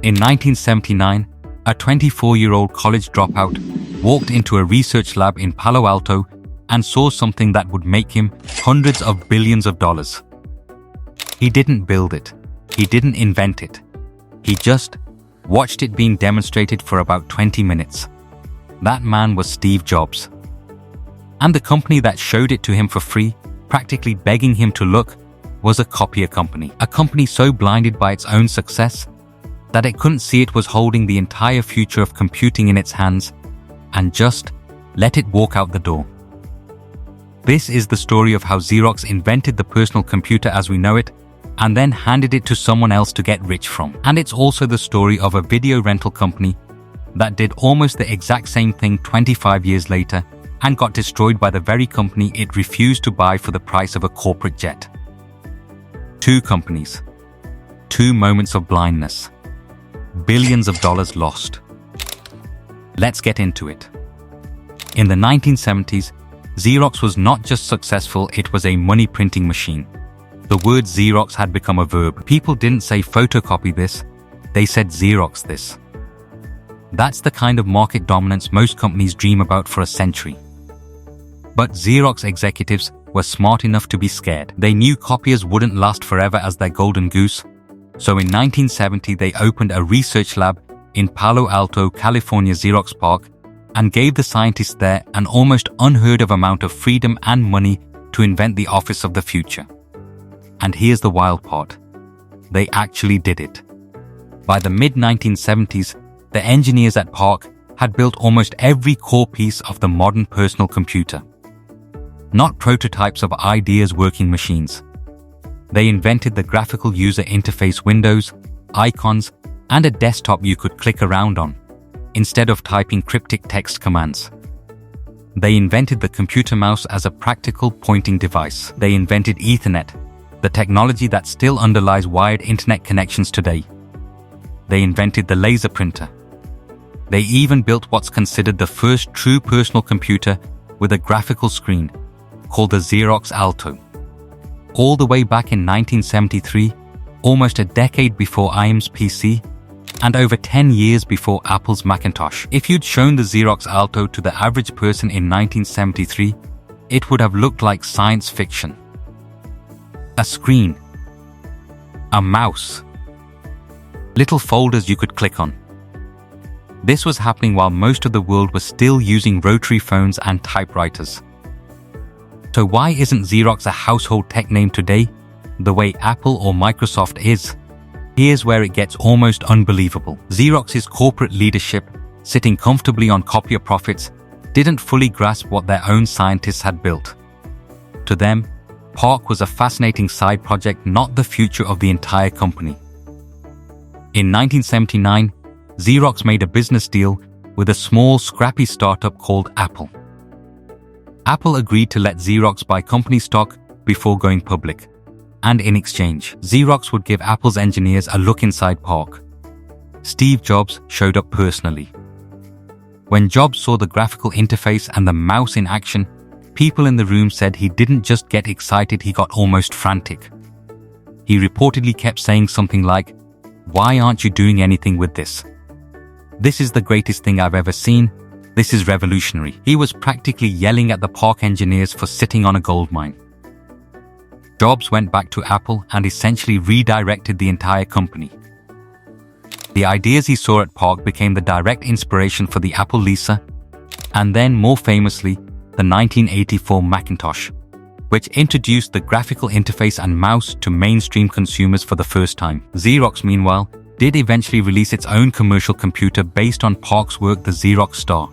In 1979, a 24-year-old college dropout walked into a research lab in Palo Alto and saw something that would make him hundreds of billions of dollars. He didn't build it. He didn't invent it. He just watched it being demonstrated for about 20 minutes. That man was Steve Jobs. And the company that showed it to him for free, practically begging him to look, was a copier company. A company so blinded by its own success that it couldn't see it was holding the entire future of computing in its hands and just let it walk out the door. This is the story of how Xerox invented the personal computer as we know it and then handed it to someone else to get rich from. And it's also the story of a video rental company that did almost the exact same thing 25 years later and got destroyed by the very company it refused to buy for the price of a corporate jet. Two companies, two moments of blindness, billions of dollars lost. Let's get into it. In the 1970s, Xerox was not just successful, it was a money printing machine. The word Xerox had become a verb. People didn't say photocopy this, they said Xerox this. That's the kind of market dominance most companies dream about for a century. But Xerox executives were smart enough to be scared. They knew copiers wouldn't last forever as their golden goose, so in 1970 they opened a research lab in Palo Alto, California, Xerox PARC, and gave the scientists there an almost unheard of amount of freedom and money to invent the office of the future. And here's the wild part. They actually did it. By the mid-1970s, the engineers at PARC had built almost every core piece of the modern personal computer. Not prototypes of ideas working machines. They invented the graphical user interface windows, icons, and a desktop you could click around on, instead of typing cryptic text commands. They invented the computer mouse as a practical pointing device. They invented Ethernet, the technology that still underlies wired internet connections today. They invented the laser printer. They even built what's considered the first true personal computer with a graphical screen, called the Xerox Alto. All the way back in 1973, almost a decade before IBM's PC, and over 10 years before Apple's Macintosh. If you'd shown the Xerox Alto to the average person in 1973, it would have looked like science fiction. A screen, a mouse, little folders you could click on. This was happening while most of the world was still using rotary phones and typewriters. So why isn't Xerox a household tech name today, the way Apple or Microsoft is? Here's where it gets almost unbelievable. Xerox's corporate leadership, sitting comfortably on copier profits, didn't fully grasp what their own scientists had built. To them, PARC was a fascinating side project, not the future of the entire company. In 1979, Xerox made a business deal with a small, scrappy startup called Apple. Apple agreed to let Xerox buy company stock before going public, and in exchange, Xerox would give Apple's engineers a look inside PARC. Steve Jobs showed up personally. When Jobs saw the graphical interface and the mouse in action, people in the room said he didn't just get excited, he got almost frantic. He reportedly kept saying something like, "Why aren't you doing anything with this? This is the greatest thing I've ever seen. This is revolutionary." He was practically yelling at the PARC engineers for sitting on a goldmine. Jobs went back to Apple and essentially redirected the entire company. The ideas he saw at PARC became the direct inspiration for the Apple Lisa, and then more famously, the 1984 Macintosh, which introduced the graphical interface and mouse to mainstream consumers for the first time. Xerox, meanwhile, did eventually release its own commercial computer based on PARC's work, the Xerox Star,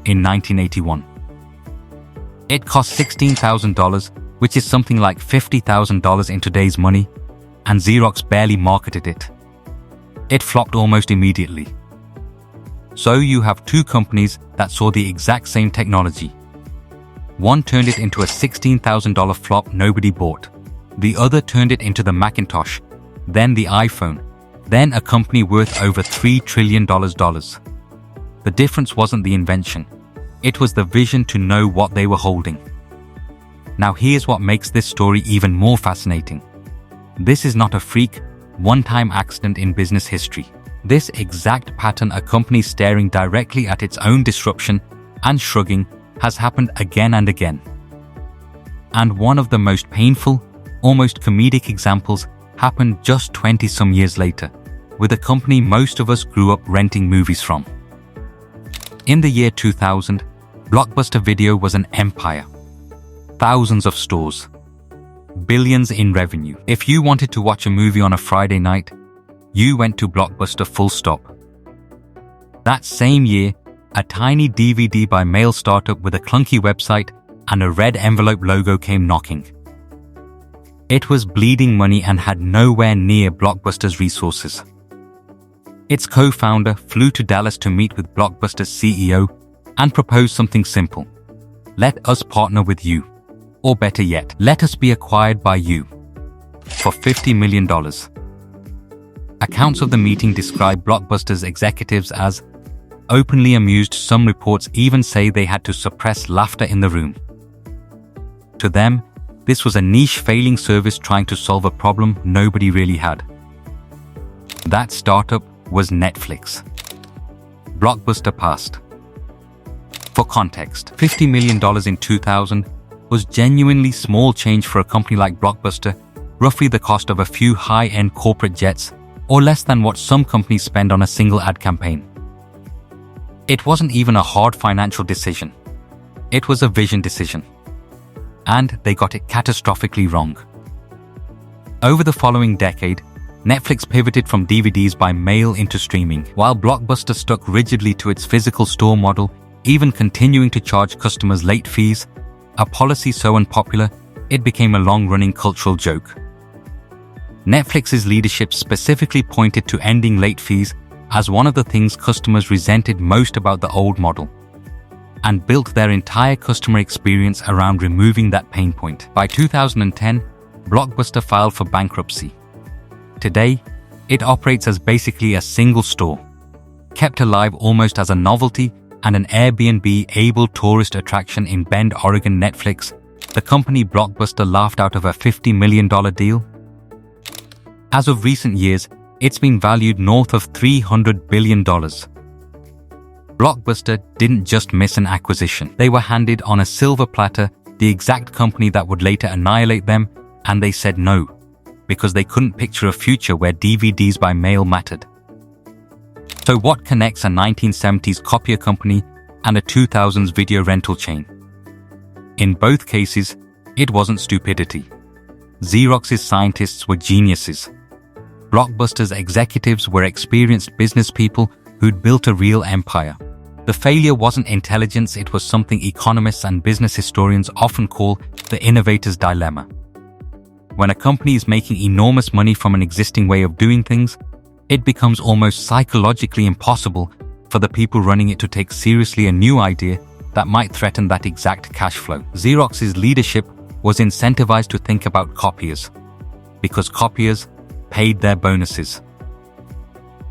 in 1981. It cost $16,000, which is something like $50,000 in today's money, and Xerox barely marketed it. It flopped almost immediately. So you have two companies that saw the exact same technology. One turned it into a $16,000 flop nobody bought. The other turned it into the Macintosh, then the iPhone, then a company worth over $3 trillion. The difference wasn't the invention. It was the vision to know what they were holding. Now here's what makes this story even more fascinating. This is not a freak, one-time accident in business history. This exact pattern, a company staring directly at its own disruption and shrugging, has happened again and again. And one of the most painful, almost comedic examples happened just 20-some years later, with a company most of us grew up renting movies from. In the year 2000, Blockbuster Video was an empire. Thousands of stores. Billions in revenue. If you wanted to watch a movie on a Friday night, you went to Blockbuster, full stop. That same year, a tiny DVD by mail startup with a clunky website and a red envelope logo came knocking. It was bleeding money and had nowhere near Blockbuster's resources. Its co-founder flew to Dallas to meet with Blockbuster's CEO and proposed something simple. Let us partner with you. Or better yet, let us be acquired by you. For $50 million. Accounts of the meeting describe Blockbuster's executives as openly amused. Some reports even say they had to suppress laughter in the room. To them, this was a niche failing service trying to solve a problem nobody really had. That startup was Netflix. Blockbuster passed. For context, $50 million in 2000 was genuinely small change for a company like Blockbuster, roughly the cost of a few high-end corporate jets, or less than what some companies spend on a single ad campaign. It wasn't even a hard financial decision. It was a vision decision. And they got it catastrophically wrong. Over the following decade, Netflix pivoted from DVDs by mail into streaming, while Blockbuster stuck rigidly to its physical store model, even continuing to charge customers late fees, a policy so unpopular it became a long-running cultural joke. Netflix's leadership specifically pointed to ending late fees as one of the things customers resented most about the old model, and built their entire customer experience around removing that pain point. By 2010, Blockbuster filed for bankruptcy. Today, it operates as basically a single store, kept alive almost as a novelty and an Airbnb-able tourist attraction in Bend, Oregon. Netflix, the company Blockbuster laughed out of a $50 million deal. As of recent years, it's been valued north of $300 billion. Blockbuster didn't just miss an acquisition. They were handed on a silver platter the exact company that would later annihilate them, and they said no, because they couldn't picture a future where DVDs by mail mattered. So what connects a 1970s copier company and a 2000s video rental chain? In both cases, it wasn't stupidity. Xerox's scientists were geniuses. Blockbuster's executives were experienced business people who'd built a real empire. The failure wasn't intelligence, it was something economists and business historians often call the innovator's dilemma. When a company is making enormous money from an existing way of doing things, it becomes almost psychologically impossible for the people running it to take seriously a new idea that might threaten that exact cash flow. Xerox's leadership was incentivized to think about copiers, because copiers paid their bonuses.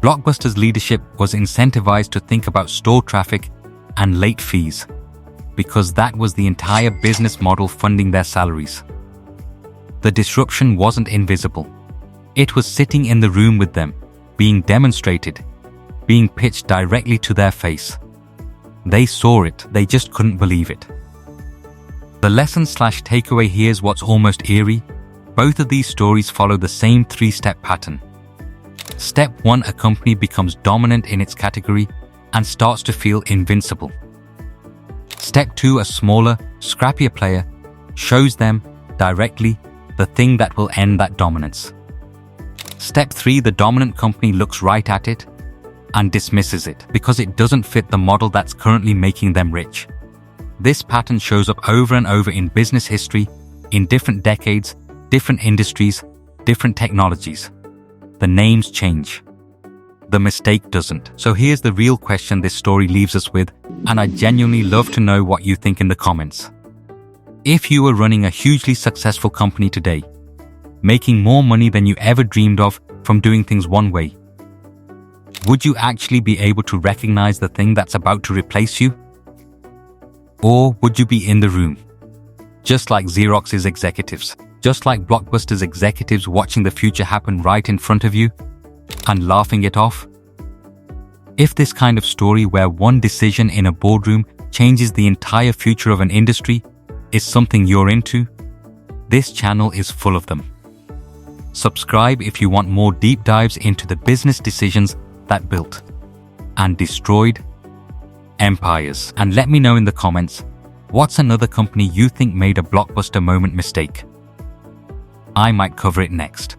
Blockbuster's leadership was incentivized to think about store traffic and late fees, because that was the entire business model funding their salaries. The disruption wasn't invisible. It was sitting in the room with them, being demonstrated, being pitched directly to their face. They saw it, they just couldn't believe it. The lesson/takeaway here is what's almost eerie. Both of these stories follow the same three-step pattern. Step 1, a company becomes dominant in its category and starts to feel invincible. Step 2, a smaller, scrappier player shows them, directly, the thing that will end that dominance. Step 3, the dominant company looks right at it and dismisses it because it doesn't fit the model that's currently making them rich. This pattern shows up over and over in business history, in different decades, different industries, different technologies. The names change. The mistake doesn't. So here's the real question this story leaves us with, and I'd genuinely love to know what you think in the comments. If you were running a hugely successful company today, making more money than you ever dreamed of from doing things one way, would you actually be able to recognize the thing that's about to replace you? Or would you be in the room, just like Xerox's executives, just like Blockbuster's executives, watching the future happen right in front of you and laughing it off? If this kind of story where one decision in a boardroom changes the entire future of an industry is something you're into, this channel is full of them. Subscribe if you want more deep dives into the business decisions that built and destroyed empires. And let me know in the comments, what's another company you think made a blockbuster moment mistake? I might cover it next.